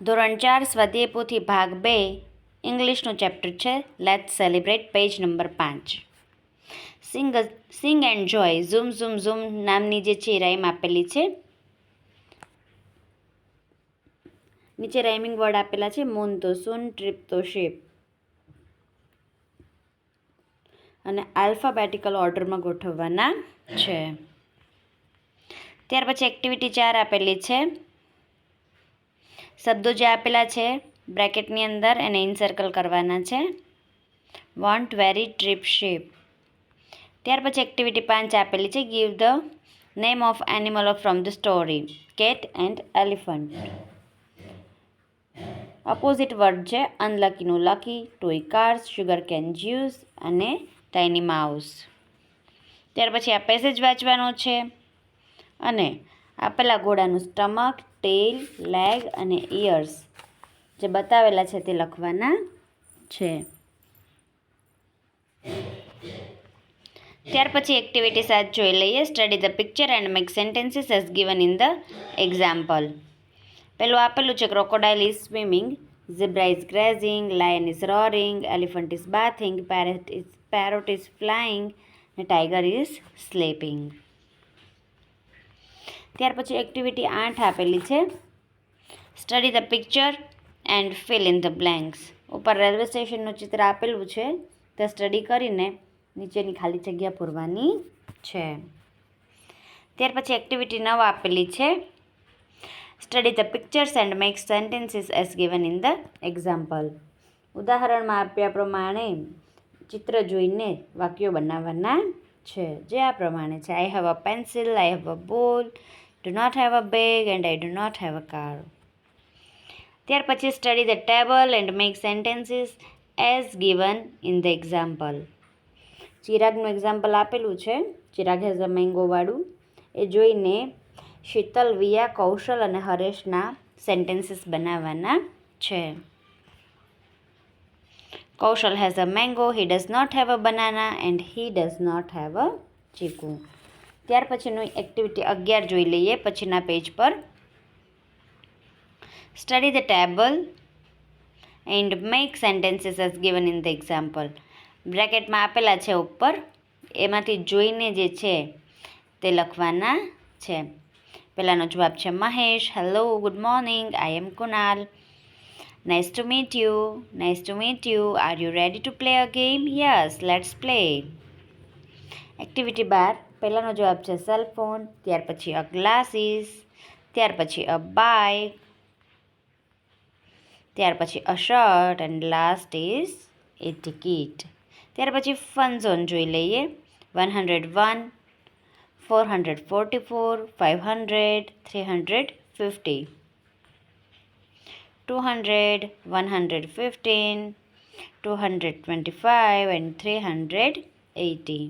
ધોરણ 4 સ્વાધ્યાય પોથી ભાગ 2 ઇંગ્લિશનું ચેપ્ટર છે let's celebrate page number 5. Sing and Joy zoom zoom zoom નામની જે છે રાઇમ આપેલી છે. નીચે રાઇમિંગ વર્ડ આપેલા છે મૂન તો સૂન, ટ્રીપ તો શેપ, અને આલ્ફાબેટિકલ ઓર્ડરમાં ગોઠવવાના છે. ત્યાર પછી એક્ટિવિટી 4 આપેલી છે. શબ્દો જે આપેલા છે બ્રેકેટની અંદર એને ઇન્સર્કલ કરવાના છે. Want very trip shape. ત્યાર પછી એક્ટિવિટી 5 આપેલી છે. Give the name of animal from the story cat and elephant. Opposite word છે અનલકીનું lucky, toy cars, sugar cane juice અને ટાઇની માઉસ. ત્યાર પછી આ પેસેજ વાંચવાનો છે અને આપેલા ઘોડાનું સ્ટમક, ટેલ, લેગ અને ઇયર્સ જે બતાવેલા છે તે લખવાના છે. ત્યાર પછી એક્ટિવિટી 7 જોઈ લઈએ. Study the picture and make sentences as given in the example. પેલું આપેલું છે crocodile is swimming, zebra is grazing, lion is roaring, elephant is bathing, parrot is flying અને ટાઈગર ઇઝ સ્લીપિંગ. ત્યાર પછી એક્ટિવિટી 8 આપેલી છે. Study the picture and fill in the blanks. ઉપર railway સ્ટેશનનું ચિત્ર આપેલું છે તે સ્ટડી કરીને નીચેની ખાલી જગ્યા પૂરવાની છે. ત્યાર પછી એક્ટિવિટી 9 આપેલી છે. Study the pictures and make sentences as given in the example. ઉદાહરણમાં આપ્યા પ્રમાણે ચિત્ર જોઈને વાક્યો બનાવવાના છે જે આ પ્રમાણે છે. I have a pencil, I have a ball, do not have a bag and I do not have a car. ત્યાર પછી study the table and make sentences as given in the example. ચિરાગનું example આપેલું છે. Chirag has a મેંગોવાળું. એ જોઈને શીતલ, વિયા, કૌશલ અને હરેશના sentences બનાવવાના છે. Kaushal has a mango, he does not have a banana and he does not have a chikoo. ત્યાર પછીનું એક્ટિવિટી 11 જોઈ લઈએ પછીના પેજ પર. Study the table and make sentences as given in the example. બ્રેકેટમાં આપેલા છે ઉપર, એમાંથી જોઈને જે છે તે લખવાના છે. પહેલાંનો જવાબ છે Mahesh, hello, good morning, I am Kunal, nice to meet you, nice to meet you, are you ready to play a game? Yes, let's play. Activity 12, પહેલાંનો જવાબ છે સેલ ફોન, ત્યાર પછી અ ગ્લાસીસ, ત્યાર પછી અ બાઇક, ત્યાર પછી a shirt and last is A ticket. ત્યાર પછી ફન ઝોન જોઈ લઈએ. 101, 444, 500, 350, 200, 115, 225 and 380.